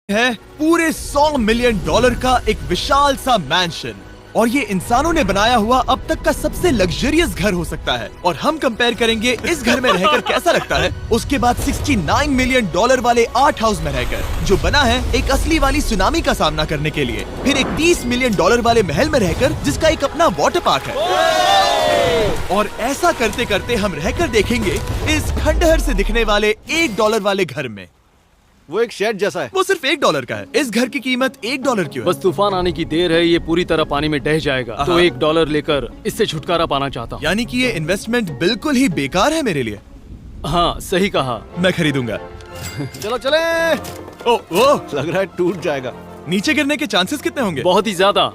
है पूरे $100 मिलियन का एक विशाल सा मैंशन, और ये इंसानों ने बनाया हुआ अब तक का सबसे लग्जरियस घर हो सकता है। और हम कंपेयर करेंगे इस घर में रहकर कैसा लगता है उसके बाद $69 मिलियन वाले आर्ट हाउस में रहकर, जो बना है एक असली वाली सुनामी का सामना करने के लिए। फिर एक $30 मिलियन वाले महल में रहकर जिसका एक अपना वाटर पार्क है। और ऐसा करते करते हम रहकर देखेंगे इस खंडहर से दिखने वाले $1 वाले घर में। वो एक शेड जैसा है। वो सिर्फ $1 का है। इस घर की कीमत $1 क्यों है? बस तूफान आने की देर है, ये पूरी तरह पानी में ढह जाएगा, तो $1 लेकर इससे छुटकारा पाना चाहता हूँ। यानी कि ये इन्वेस्टमेंट बिल्कुल ही बेकार है मेरे लिए। हाँ, सही कहा। मैं खरीदूंगा। चलो चले। ओ, लग रहा है टूट जाएगा। नीचे गिरने के चांसेस कितने होंगे? बहुत ही ज्यादा।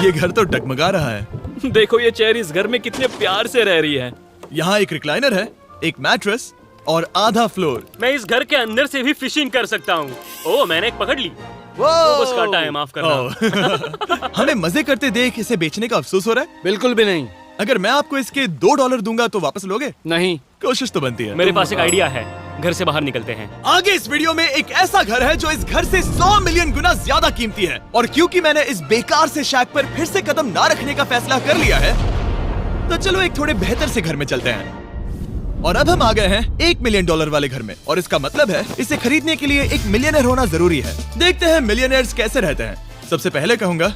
ये घर तो डगमगा रहा है। देखो ये चेयर इस घर में कितने प्यार से रह रही है। यहाँ एक रिक्लाइनर है, एक मैट्रेस और आधा फ्लोर। मैं इस घर के अंदर से भी फिशिंग कर सकता हूँ। ओह, मैंने एक पकड़ ली। वो बस काटा है, माफ करना। हमें मजे करते देख इसे बेचने का अफसोस हो रहा है? बिल्कुल भी नहीं। अगर मैं आपको इसके $2 दूंगा तो वापस लोगे? नहीं। कोशिश तो बनती है। मेरे पास एक आइडिया है, घर से बाहर निकलते हैं। आगे इस वीडियो में एक ऐसा घर है जो इस घर से 100 मिलियन गुना ज्यादा कीमती है। और क्योंकि मैंने इस बेकार से शैक पर फिर से कदम ना रखने का फैसला कर लिया है, तो चलो एक थोड़े बेहतर से घर में चलते हैं। और अब हम आ गए हैं $1 मिलियन वाले घर में, और इसका मतलब है इसे खरीदने के लिए एक मिलियनर होना जरूरी है। देखते हैं मिलियनर्स कैसे रहते हैं। सबसे पहले कहूंगा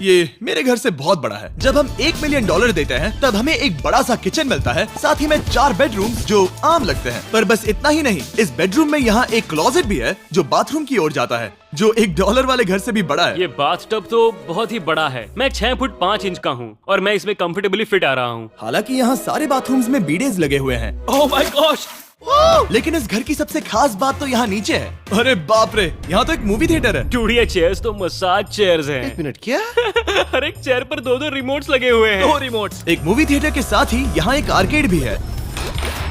ये मेरे घर से बहुत बड़ा है। जब हम $1 मिलियन देते हैं तब हमें एक बड़ा सा किचन मिलता है, साथ ही में 4 बेडरूम जो आम लगते हैं। पर बस इतना ही नहीं, इस बेडरूम में यहाँ एक क्लोजेट भी है जो बाथरूम की ओर जाता है, जो $1 वाले घर से भी बड़ा है। ये बाथटब तो बहुत ही बड़ा है। मैं 6 फुट 5 इंच का हूँ और मैं इसमें कंफर्टेबली फिट आ रहा हूँ। हालांकि यहाँ सारे बाथरूम्स में बीडेज लगे हुए हैं। Oh my gosh! लेकिन इस घर की सबसे खास बात तो यहाँ नीचे है। अरे बाप रे, यहाँ तो एक मूवी थिएटर है। चूड़िया चेयर्स तो मसाज चेयर्स हैं। एक मिनट, क्या? हर एक चेयर पर 2-2 रिमोट्स लगे हुए हैं। 2 रिमोट्स। एक मूवी थिएटर के साथ ही यहाँ एक आर्केड भी है।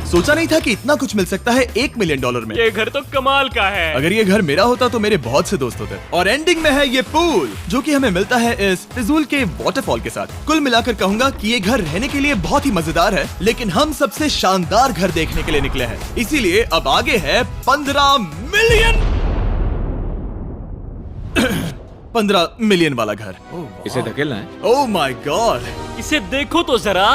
सोचा नहीं था कि इतना कुछ मिल सकता है $1 मिलियन में। ये घर तो कमाल का है। अगर ये घर मेरा होता तो मेरे बहुत से दोस्त होते। और एंडिंग में है ये पूल, जो कि हमें मिलता है इस फिजूल के वाटरफॉल के साथ। कुल मिलाकर कहूंगा कि ये घर रहने के लिए बहुत ही मजेदार है, लेकिन हम सबसे शानदार घर देखने के लिए निकले हैं, इसीलिए अब आगे है 15 मिलियन वाला घर। इसे धकेलना है। ओह माय गॉड, इसे देखो तो जरा।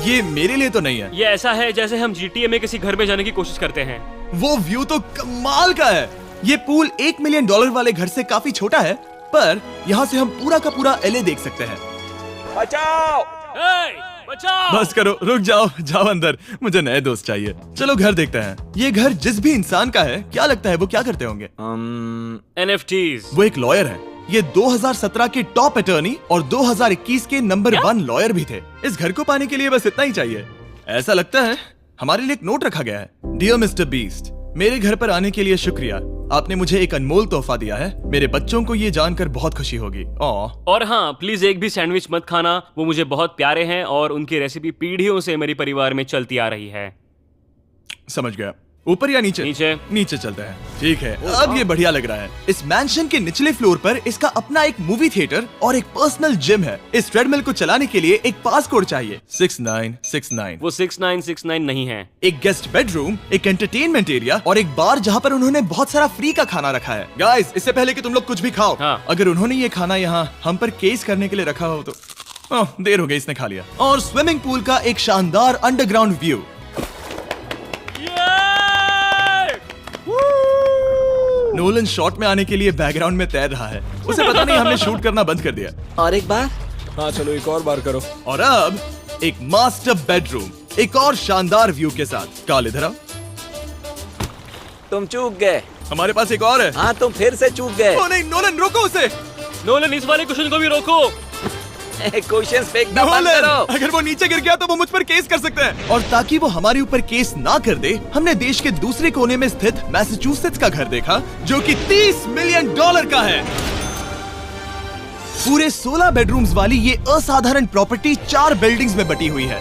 ये मेरे लिए तो नहीं है। ये ऐसा है जैसे हम GTA में किसी घर में जाने की कोशिश करते हैं। वो व्यू तो कमाल का है। ये पूल $1 मिलियन वाले घर से काफी छोटा है, पर यहाँ से हम पूरा का पूरा LA देख सकते हैं। बचाओ! बचाओ! बस करो, रुक जाओ, जाओ अंदर, मुझे नए दोस्त चाहिए। चलो घर देखते हैं। ये घर जिस भी इंसान का है, क्या लगता है वो क्या करते होंगे? NFTs। वो एक लॉयर है। ये 2017 के टॉप अटर्नी और 2021 के नंबर 1 लॉयर भी थे। इस घर को पाने के लिए बस इतना ही चाहिए। ऐसा लगता है हमारे लिए एक नोट रखा गया है। डियर मिस्टर बीस्ट, मेरे घर पर आने के लिए शुक्रिया। आपने मुझे एक अनमोल तोहफा दिया है। मेरे बच्चों को ये जानकर बहुत खुशी होगी। और हाँ, प्लीज एक भी सैंडविच मत खाना, वो मुझे बहुत प्यारे हैं और उनकी रेसिपी पीढ़ियों से मेरे परिवार में चलती आ रही है। समझ गया। ऊपर या नीचे? नीचे। नीचे चलते हैं। ठीक है, अब ये बढ़िया लग रहा है। इस मैंशन के निचले फ्लोर पर इसका अपना एक मूवी थिएटर और एक पर्सनल जिम है। इस ट्रेडमिल को चलाने के लिए एक पास कोड चाहिए, 6969। वो 6969 नहीं है। एक गेस्ट बेडरूम, एक एंटरटेनमेंट एरिया और एक बार जहाँ पर उन्होंने बहुत सारा फ्री का खाना रखा है। गाइस, इससे पहले कि तुम लोग कुछ भी खाओ, हाँ। अगर उन्होंने ये खाना यहाँ हम पर केस करने के लिए रखा हो तो देर हो गई, इसने खा लिया। और स्विमिंग पूल का एक शानदार अंडरग्राउंड व्यू। नोलन शॉट में आने के लिए बैकग्राउंड में तैर रहा है। उसे पता नहीं हमने शूट करना बंद कर दिया। और एक बार? हाँ चलो, एक और बार करो। और अब एक मास्टर बेडरूम, एक और शानदार व्यू के साथ। काल इधर आओ। तुम चूक गए। हमारे पास एक और है। हाँ, तुम फिर से चूक गए। ओ नहीं, नोलन रोको उसे। नोलन, इस वाले क्वेश्चन को भी रोको। क्वेश्चन फेंकना बंद नोलन, करो। अगर वो नीचे गिर गया तो वो मुझ पर केस कर सकते हैं। और ताकि वो हमारे ऊपर केस ना कर दे, हमने देश के दूसरे कोने में स्थित मैसाचुसेट्स का घर देखा, जो कि $30 मिलियन का है। पूरे 16 बेडरूम्स वाली ये असाधारण प्रॉपर्टी 4 बिल्डिंग्स में बटी हुई है।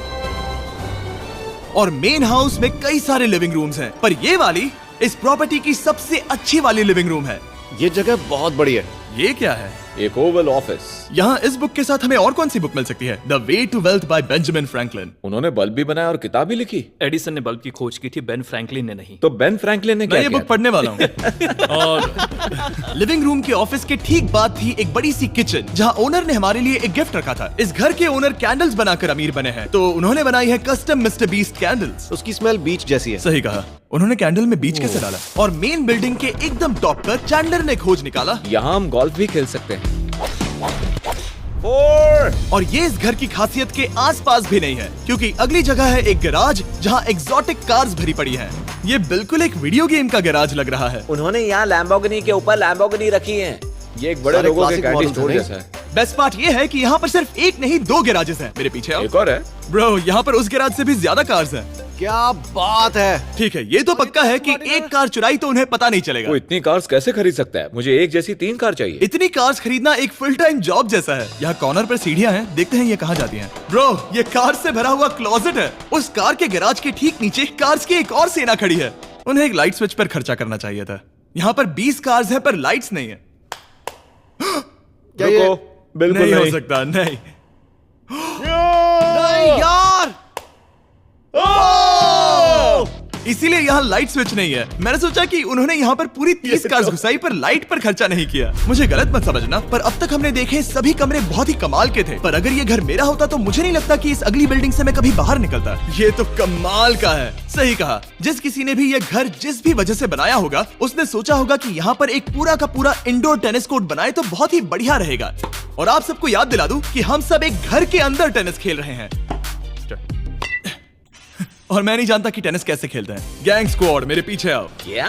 और मेन हाउस में कई सारे लिविंग रूम्स हैं, पर ये वाली इस प्रॉपर्टी की सबसे अच्छी वाली लिविंग रूम है। ये जगह बहुत बड़ी है। ये क्या है? एक ओवल ऑफिस। यहाँ इस बुक के साथ हमें और कौन सी बुक मिल सकती है? The way to wealth by Benjamin Franklin. उन्होंने बल्ब भी बनाया और किताब भी लिखी। एडिसन ने बल्ब की खोज की थी, बेन फ्रैंकलिन ने नहीं। तो बेन फ्रैंकलिन ने मैं क्या ये किया? बुक पढ़ने वाला हूँ। और लिविंग रूम के ऑफिस के ठीक बाद थी एक बड़ी सी किचन, जहाँ ओनर ने हमारे लिए एक गिफ्ट रखा था। इस घर के ओनर कैंडल्स बनाकर अमीर बने हैं, तो उन्होंने बनाई है कस्टम मिस्टर बीस्ट कैंडल्स। उसकी स्मेल बीच जैसी है। सही कहा। उन्होंने कैंडल में बीच कैसे डाला? और मेन बिल्डिंग के एकदम टॉप पर चैंडलर ने खोज निकाला। यहाँ हम गोल्फ भी खेल सकते हैं। 4 और ये इस घर की खासियत के आसपास भी नहीं है, क्योंकि अगली जगह है एक गैराज जहाँ एग्जॉटिक कार्स भरी पड़ी हैं। ये बिल्कुल एक वीडियो गेम का गैराज लग रहा है। उन्होंने यहाँ लैम्बोर्गिनी के ऊपर लैम्बोर्गिनी रखी है। ये एक बड़े सारे लोगों के classic कैंडी models स्टोर हैं, जैसा है। बेस्ट पार्ट ये है कि यहाँ पर सिर्फ एक नहीं 2 गैराजेस हैं। मेरे पीछे आओ। एक और है। ब्रो, यहाँ पर उस गैराज से भी ज्यादा कार्स हैं। क्या बात है। ठीक है, ये तो पक्का है कि एक कार चुराई तो उन्हें पता नहीं चलेगा। वो इतनी कार्स कैसे खरीद सकता है? मुझे एक जैसी 3 कार चाहिए। इतनी कार्स खरीदना एक फुल टाइम जॉब जैसा है। यहाँ कॉर्नर पर सीढ़ियाँ हैं, देखते हैं ये कहाँ जाती हैं। ब्रो, ये कार से भरा हुआ क्लोजेट है। उस कार के गैराज के ठीक नीचे कार्स की एक और सेना खड़ी है। उन्हें एक लाइट स्विच पर खर्चा करना चाहिए था। यहाँ पर 20 कार्स है पर लाइट्स नहीं है। क्या ये रुको, बिल्कुल नहीं हो नहीं। सकता, नहीं। नहीं यार। इसीलिए यहाँ लाइट स्विच नहीं है। मैंने सोचा कि उन्होंने यहाँ पर पूरी 30 कार्स घुसाई पर लाइट पर खर्चा नहीं किया। मुझे गलत मत समझना, पर अब तक हमने देखे सभी कमरे बहुत ही कमाल के थे। पर अगर ये घर मेरा होता तो मुझे नहीं लगता कि इस अगली बिल्डिंग से मैं कभी बाहर निकलता। ये तो कमाल का है। सही कहा। जिस किसी ने भी ये घर जिस भी वजह से बनाया होगा, उसने सोचा होगा कि यहाँ पर एक पूरा का पूरा इंडोर टेनिस कोर्ट बनाए तो बहुत ही बढ़िया रहेगा। और आप सबको याद दिला दूं कि हम सब एक घर के अंदर टेनिस खेल रहे हैं। और मैं नहीं जानता कि टेनिस कैसे खेलते हैं। गैंग स्क्वाड, मेरे पीछे आओ। क्या?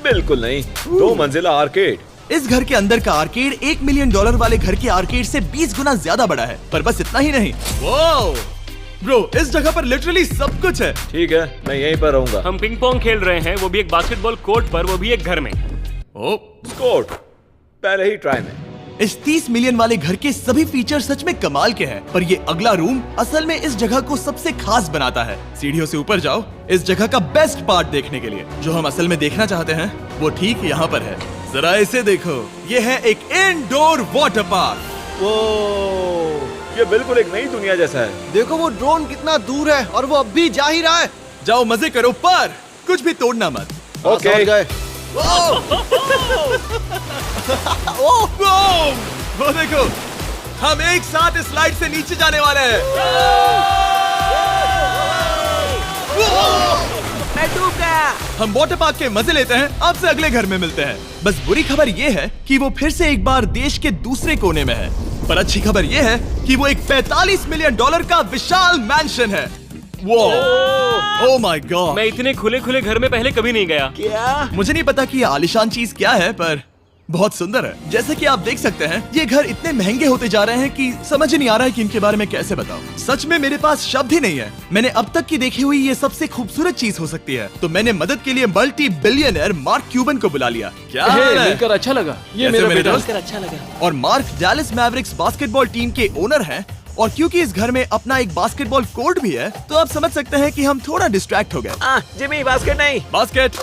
बिल्कुल नहीं। 2 मंजिला आर्केड। इस घर के अंदर का आर्केड $1 मिलियन वाले घर के आर्केड से 20 गुना ज्यादा बड़ा है। पर बस इतना ही नहीं। वाओ ब्रो, इस जगह पर लिटरली सब कुछ है। ठीक है, मैं यहीं पर रहूंगा। हम पिंग पोंग खेल रहे हैं, वो भी एक बास्केटबॉल कोर्ट पर, वो भी एक घर में। ओ, स्कोट पहले ही ट्राई में। इस 30 मिलियन वाले घर के सभी फीचर सच में कमाल के हैं, पर ये अगला रूम असल में इस जगह को सबसे खास बनाता है। सीढ़ियों से ऊपर जाओ इस जगह का बेस्ट पार्ट देखने के लिए। जो हम असल में देखना चाहते हैं वो ठीक यहाँ पर है। जरा इसे देखो, ये है एक इंडोर वाटर पार्क। वो ये बिल्कुल एक नई दुनिया जैसा है। देखो वो ड्रोन कितना दूर है और वो अब भी जा ही रहा है। जाओ मजे करो, पर कुछ भी तोड़ना मत। ओके। समझ गए। वो देखो, हम एक साथ इस स्लाइड से नीचे जाने वाले हैं। मैं डूब गया। हम वाटर पार्क के मजे लेते हैं। आपसे अगले घर में मिलते हैं। बस बुरी खबर ये है कि वो फिर से एक बार देश के दूसरे कोने में है। पर अच्छी खबर ये है कि वो एक $45 मिलियन का विशाल मैंशन है। Oh my God. मैं इतने खुले खुले घर में पहले कभी नहीं गया। क्या? मुझे नहीं पता कि ये आलीशान चीज क्या है, पर बहुत सुंदर है। जैसे कि आप देख सकते हैं, ये घर इतने महंगे होते जा रहे हैं कि समझ ही नहीं आ रहा है कि इनके बारे में कैसे बताऊं। सच में मेरे पास शब्द ही नहीं है। मैंने अब तक की देखी हुई ये सबसे खूबसूरत चीज हो सकती है। तो मैंने मदद के लिए मल्टी बिलियनर मार्क क्यूबन को बुला लिया। क्या हाल है? मिलकर अच्छा लगा। ये कैसे मेरा मेरे बेटा। दोस्त? अच्छा लगा। और mark Dallas Mavericks basketball team के ओनर हैं। और क्योंकि इस घर में अपना एक बास्केटबॉल कोर्ट भी है, तो आप समझ सकते हैं कि हम थोड़ा डिस्ट्रैक्ट हो गए। जिमी बास्केट नहीं। बास्केट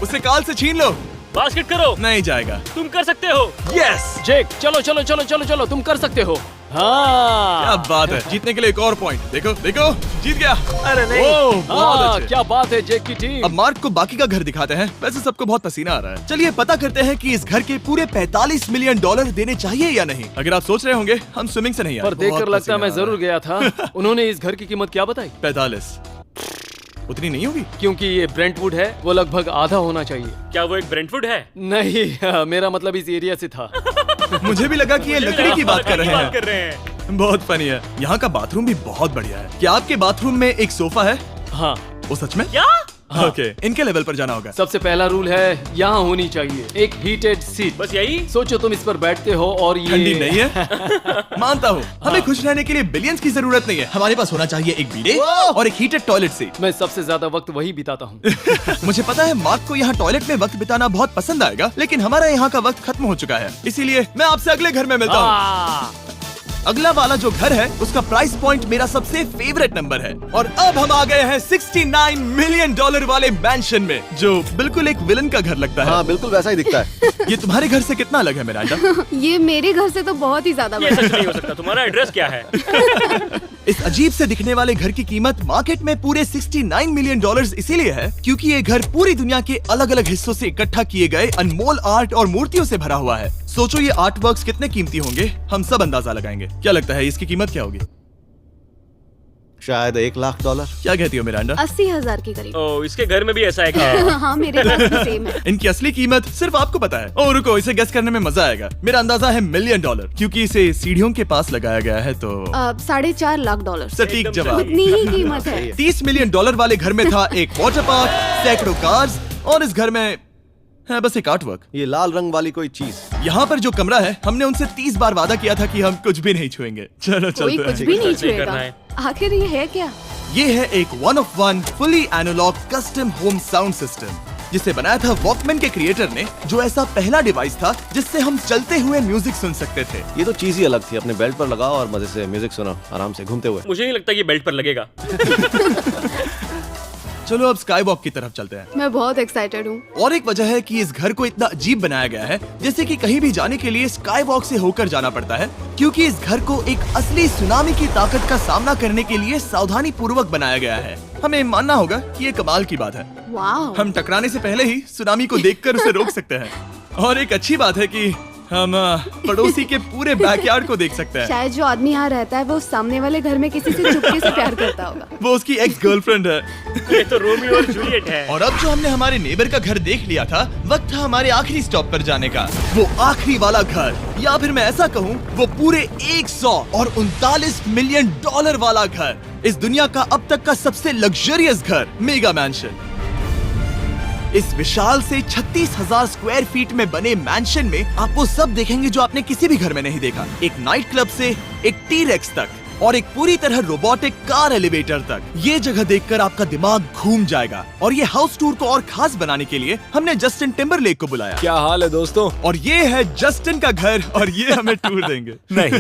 उसे काल से छीन लो। बास्केट करो। नहीं जाएगा। तुम कर सकते हो। यस, जेक, चलो चलो चलो चलो चलो, तुम कर सकते हो। हाँ क्या बात है। जीतने के लिए एक और पॉइंट। देखो देखो, जीत गया। अरे नहीं। ओह, बहुत हाँ, अच्छे। क्या बात है जेक की टीम। अब मार्क को बाकी का घर दिखाते हैं। वैसे सबको बहुत पसीना आ रहा है। चलिए पता करते हैं कि इस घर के पूरे $45 मिलियन देने चाहिए या नहीं। अगर आप सोच रहे होंगे हम स्विमिंग से नहीं आए, पर देखकर बहुत लगता पसीना मैं आ रहा जरूर गया था। उन्होंने इस घर की कीमत क्या बताई? है। 45 उतनी नहीं होगी। क्योंकि ये ब्रेंटवुड है, वो लगभग आधा होना चाहिए। क्या वो एक ब्रेंटफुड है? नहीं, मेरा मतलब इस एरिया से था। मुझे भी लगा कि ये लकड़ी की बात कर रहे कर हैं। रहे हैं। बहुत फनी है। यहाँ का बाथरूम भी बहुत बढ़िया है। क्या आपके बाथरूम में एक सोफा है? हाँ, वो सच में? क्या? ओके, इनके लेवल पर जाना होगा। सबसे पहला रूल है यहाँ होनी चाहिए एक हीटेड सीट। बस यही? सोचो तुम इस पर बैठते हो और ये ठंडी नहीं है। मानता हूँ, हमें खुश रहने के लिए बिलियंस की जरूरत नहीं है। हमारे पास होना चाहिए एक बीडे और एक हीटेड टॉयलेट सीट। मैं सबसे ज्यादा वक्त वही बिताता हूँ। मुझे पता है मार्क को यहाँ टॉयलेट में वक्त बिताना बहुत पसंद आएगा, लेकिन हमारा यहाँ का वक्त खत्म हो चुका है। इसीलिए मैं आपसे अगले घर में मिलता हूँ। अगला वाला जो घर है उसका प्राइस पॉइंट मेरा सबसे फेवरेट नंबर है। और अब हम आ गए हैं $69 मिलियन वाले मैंशन में, जो बिल्कुल एक विलन का घर लगता है। हाँ बिल्कुल वैसा ही दिखता है। ये तुम्हारे घर से कितना अलग है मिरांडा? ये मेरे घर से तो बहुत ही ज्यादा ये बड़ा सच नहीं हो सकता। तुम्हारा एड्रेस क्या है? इस अजीब से दिखने वाले घर की कीमत मार्केट में पूरे $69 मिलियन इसीलिए है क्योंकि ये घर पूरी दुनिया के अलग अलग हिस्सों से इकट्ठा किए गए अनमोल आर्ट और मूर्तियों से भरा हुआ है। सोचो ये आर्ट वर्क्स कितने कीमती होंगे, हम सब अंदाजा लगाएंगे। क्या लगता है इसकी कीमत क्या होगी? शायद $1 लाख। क्या कहती हो मिरांडा? 80,000 के करीब। ओ, इसके घर में भी ऐसा है क्या? हाँ मेरे पास भी सेम है। इनकी असली कीमत सिर्फ आपको पता है। ओ रुको, इसे गेस करने में मजा आएगा। मेरा अंदाजा है $1 मिलियन क्योंकि इसे सीढ़ियों के पास लगाया गया है। तो $4.5 लाख। सटीक जवाब। उतनी ही कीमत है। $30 मिलियन वाले घर में था एक वाटर पार्क, सैकड़ों कार्स और इस घर में है बस एक आर्टवर्क। ये लाल रंग वाली कोई चीज। यहाँ पर जो कमरा है, हमने उनसे 30 बार वादा किया था कि हम कुछ भी नहीं छुएंगे। चलो कोई चलते कुछ हैं। भी नहीं करना छुएगा। है। आखिर ये है क्या? ये है एक 1 of 1 fully analog custom home sound system जिसे बनाया था वॉकमैन के क्रिएटर ने, जो ऐसा पहला डिवाइस था जिससे हम चलते हुए म्यूजिक सुन सकते थे। ये तो चीज ही अलग थी। अपने बेल्ट पर लगाओ और मजे से म्यूजिक सुनो आराम से घूमते हुए। मुझे नहीं लगता कि बेल्ट पर लगेगा। चलो अब स्काई वॉक की तरफ चलते हैं। मैं बहुत एक्साइटेड हूँ। और एक वजह है कि इस घर को इतना अजीब बनाया गया है, जैसे कि कहीं भी जाने के लिए स्काई वॉक से होकर जाना पड़ता है, क्योंकि इस घर को एक असली सुनामी की ताकत का सामना करने के लिए सावधानी पूर्वक बनाया गया है। हमें मानना होगा कि ये कमाल की बात है। वाह। हम टकराने से पहले ही सुनामी को देखकर उसे रोक सकते हैं। और एक अच्छी बात है कि हम पड़ोसी के पूरे बैकयार्ड को देख सकते हैं। शायद जो आदमी यहाँ रहता है वो सामने वाले घर में किसी से चुपके से प्यार करता होगा। वो उसकी एक्स गर्लफ्रेंड है। ये तो रोमियो और जूलियट है। और अब जो हमने हमारे नेबर का घर देख लिया था, वक्त था हमारे आखिरी स्टॉप पर जाने का। वो आखिरी वाला घर, या फिर मैं ऐसा कहूँ वो पूरे 139 मिलियन वाला घर, इस दुनिया का अब तक का सबसे लग्जरियस घर, मेगा मैंशन। इस विशाल से 36,000 स्क्वायर फीट में बने मैंशन में आप वो सब देखेंगे जो आपने किसी भी घर में नहीं देखा। एक नाइट क्लब से एक टी-रेक्स तक और एक पूरी तरह रोबोटिक कार एलिवेटर तक। ये जगह देखकर आपका दिमाग घूम जाएगा। और ये हाउस टूर को और खास बनाने के लिए हमने जस्टिन टिम्बरलेक को बुलाया। क्या हाल है दोस्तों? और ये है जस्टिन का घर और ये हमें टूर देंगे। नहीं।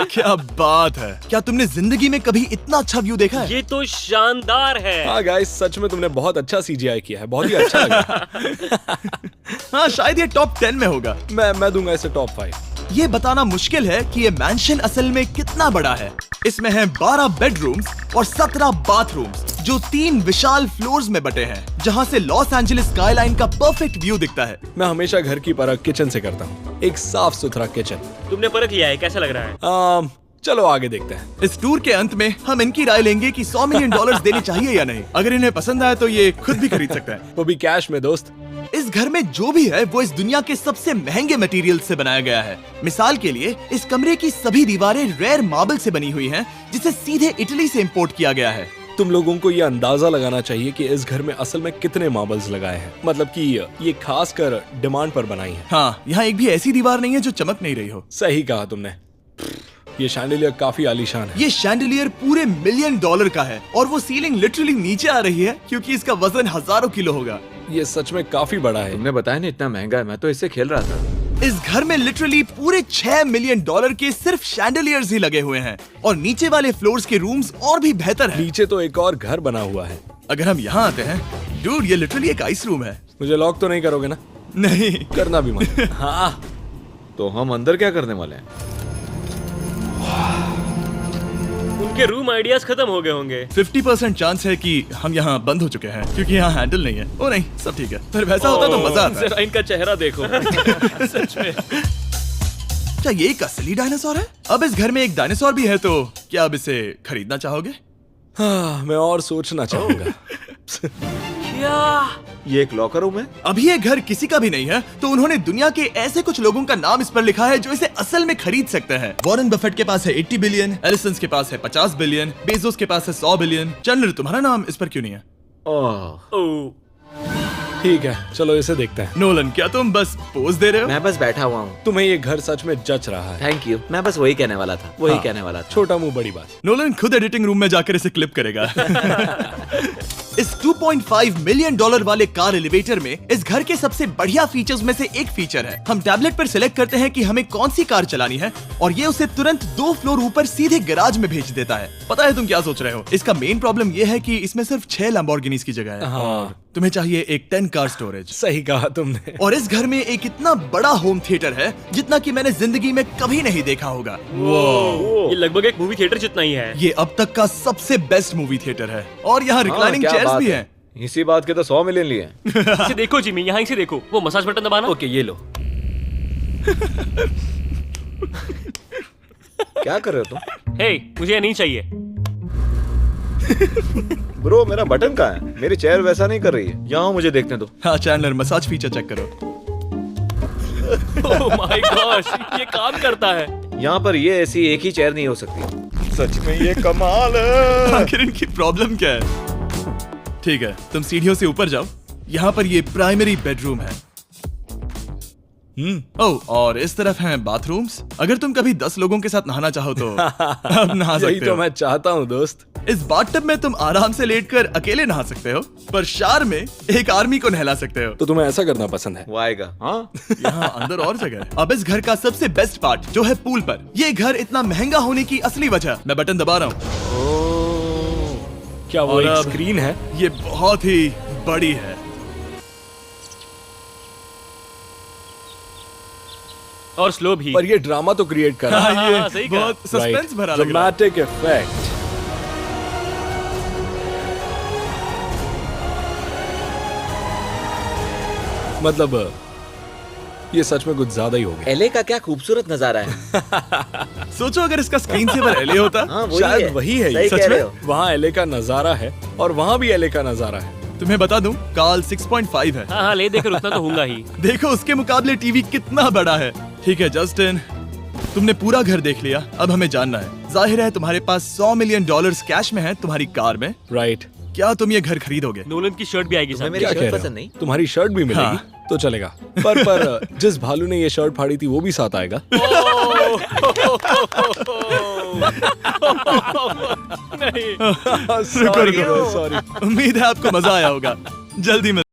क्या बात है, क्या तुमने जिंदगी में कभी इतना अच्छा व्यू देखा है? ये तो शानदार है। हाँ गाइस, सच में तुमने बहुत अच्छा CGI किया है। बहुत ही अच्छा लगा। हाँ शायद ये टॉप 10 में होगा। मैं दूंगा इसे टॉप 5। ये बताना मुश्किल है कि ये मैंशन असल में कितना बड़ा है। इसमें हैं 12 बेडरूम्स और 17 बाथरूम्स, जो 3 विशाल फ्लोर्स में बटे हैं, जहां से लॉस एंजलिस स्काईलाइन का परफेक्ट व्यू दिखता है। मैं हमेशा घर की परख किचन से करता हूँ। एक साफ सुथरा किचन। तुमने परख लिया है, कैसा लग रहा है? चलो आगे देखते हैं। इस टूर के अंत में हम इनकी राय लेंगे कि $100 मिलियन देने चाहिए या नहीं। अगर इन्हें पसंद आए तो ये खुद भी खरीद सकते हैं। वो भी कैश में दोस्त। इस घर में जो भी है वो इस दुनिया के सबसे महंगे मटेरियल से बनाया गया है। मिसाल के लिए इस कमरे की सभी दीवारें रेयर मार्बल से बनी हुई हैं, जिसे सीधे इटली से इंपोर्ट किया गया है। तुम लोगों को ये अंदाजा लगाना चाहिए कि इस घर में असल में कितने मार्बल्स लगाए हैं। मतलब कि ये खास कर डिमांड पर बनाई है। हाँ, यहाँ एक भी ऐसी दीवार नहीं है जो चमक नहीं रही हो। सही कहा तुमने। ये शैंडिलियर काफी आलीशान है। ये शैंडिलियर पूरे $1 मिलियन का है और वो सीलिंग लिटरली नीचे आ रही है क्योंकि इसका वजन हजारों किलो होगा। ये सच में काफी बड़ा है। तुमने बताया ना इतना महंगा है, मैं तो इससे खेल रहा था। इस घर में लिटरली पूरे $6 मिलियन के सिर्फ शैंडिलियर्स ही लगे हुए हैं और नीचे वाले फ्लोर्स के रूम्स और भी बेहतर हैं। नीचे तो एक और घर बना हुआ है। अगर हम यहाँ आते हैं, डूड, ये लिटरली एक आइस रूम है। मुझे लॉक तो नहीं करोगे ना? नहीं करना भी मत। हाँ, तो हम अंदर क्या करने वाले हैं? उनके रूम आइडियाज खत्म हो गए होंगे। 50% चांस है कि हम यहाँ बंद हो चुके हैं क्योंकि यहाँ हैंडल नहीं है। ओ नहीं, सब ठीक है। पर वैसा होता तो मजा आता। जरा इनका चेहरा देखो। सच में। क्या ये एक असली डायनासोर है? अब इस घर में एक डायनासोर भी है, तो क्या अब इसे खरीदना चाहोगे? हाँ, मैं और सोचना चाहूंगा। ये एक लॉकर रूम है? अभी ये घर किसी का भी नहीं है, तो उन्होंने दुनिया के ऐसे कुछ लोगों का नाम इस पर लिखा है जो इसे असल में खरीद सकते हैं। वॉरेन बफेट के पास है 80 बिलियन, एलिसन के पास है 50 बिलियन, बेजोस के पास है 100 बिलियन। चंद्र, तुम्हारा नाम इस पर क्यों नहीं है? ओह, ठीक है, चलो इसे देखते हैं। नोलन, क्या तुम बस पोज दे रहे हो? मैं बस बैठा हुआ हूँ। तुम्हें ये घर सच में जच रहा है। Thank you. मैं बस वही कहने वाला था। वही हाँ, कहने वाला था। छोटा मुंह बड़ी बात। नोलन खुद एडिटिंग रूम में जाकर इसे क्लिप करेगा। इस 2.5 मिलियन डॉलर वाले कार एलिवेटर में इस घर के सबसे बढ़िया फीचर्स में से एक फीचर है। हम टैबलेट पर सिलेक्ट करते हैं कि हमें कौन सी कार चलानी है और ये उसे तुरंत 2 फ्लोर ऊपर सीधे गैराज में भेज देता है। पता है तुम क्या सोच रहे हो? इसका मेन प्रॉब्लम ये है कि इसमें सिर्फ 6 लैम्बोर्गिनीज की जगह है। हाँ। तुम्हें चाहिए एक 10 कार स्टोरेज। सही कहा तुमने। और इस घर में एक इतना बड़ा होम थिएटर है जितना कि मैंने जिंदगी में कभी नहीं देखा होगा। ये लगभग एक मूवी थिएटर जितना ही है। ये अब तक का सबसे बेस्ट मूवी थिएटर है और यहाँ रिक्लाइनिंग क्या चेयर्स बात भी है। हैं। इसी बात के तो 100 मिलियन लिए हैं। इसे देखो जिमी, यहाँ इसे देखो, वो मसाज बटन दबाना। ओके ये लो। क्या कर रहे हो तुम? हे, मुझे ये नहीं चाहिए। ब्रो मेरा बटन कहाँ है? मेरी चेयर वैसा नहीं कर रही है। यहाँ मुझे देखने दो। हाँ चैंडलर, मसाज फीचर चेक करो। ओह माय गॉश, ये काम करता है। यहाँ पर ये ऐसी एक ही चेयर नहीं हो सकती। सच में ये कमाल है। आखिर इनकी प्रॉब्लम क्या है? ठीक है, तुम सीढ़ियों से ऊपर जाओ। यहाँ पर ये प्राइमरी बेडरूम है। ओह, और इस तरफ हैं बाथरूम्स। अगर तुम कभी 10 लोगों के साथ नहाना चाहो तो अब नहा यही सकते तो हो। मैं चाहता हूँ दोस्त। इस बाथटब में तुम आराम से लेटकर अकेले नहा सकते हो, पर शार में एक आर्मी को नहला सकते हो। तो तुम्हें ऐसा करना पसंद है? वो आएगा। हाँ यहाँ अंदर और जगह है। अब इस घर का सबसे बेस्ट पार्ट जो है पूल पर। ये घर इतना महंगा होने की असली वजह, मैं बटन दबा रहा हूँ। क्या वो और एक अब- स्क्रीन है? ये बहुत ही बड़ी है। और स्लो भी। पर ये ड्रामा तो क्रिएट कर रहा है। हाँ, ये सही कहा। बहुत सस्पेंस भरा लग रहा है। Dramatic effect. मतलब ये सच में कुछ ज्यादा ही हो गया। एले का क्या खूबसूरत नजारा है। सोचो अगर इसका स्क्रीन सेवर एलए होता। हाँ वही शायद है। वही है ये। सही सच कह रहे में? हो। वहाँ एले का नजारा है और वहाँ भी एले का नजारा है। तुम्हें बता दूं, काल 6.5 है। हाँ हाँ, ले देकर उतना तो होगा ही। देखो उसके मुकाबले टीवी कितना बड़ा है। ठीक है जस्टिन, तुमने पूरा घर देख लिया। अब हमें जानना है, जाहिर है तुम्हारे पास 100 मिलियन डॉलर्स कैश में है तुम्हारी कार में। राइट। क्या तुम ये घर खरीदोगे? नोलन की शर्ट भी आएगी तुम्हें साथ। मेरी क्या शर्ट कह रहे पसंद हो? नहीं? तुम्हारी शर्ट भी मिलेगी हाँ। तो चलेगा। पर जिस भालू ने ये शर्ट फाड़ी थी वो भी साथ आएगा। रुको, रुको। सॉरी। उम्मीद है आपको मजा आया होगा। जल्दी मिलते हैं।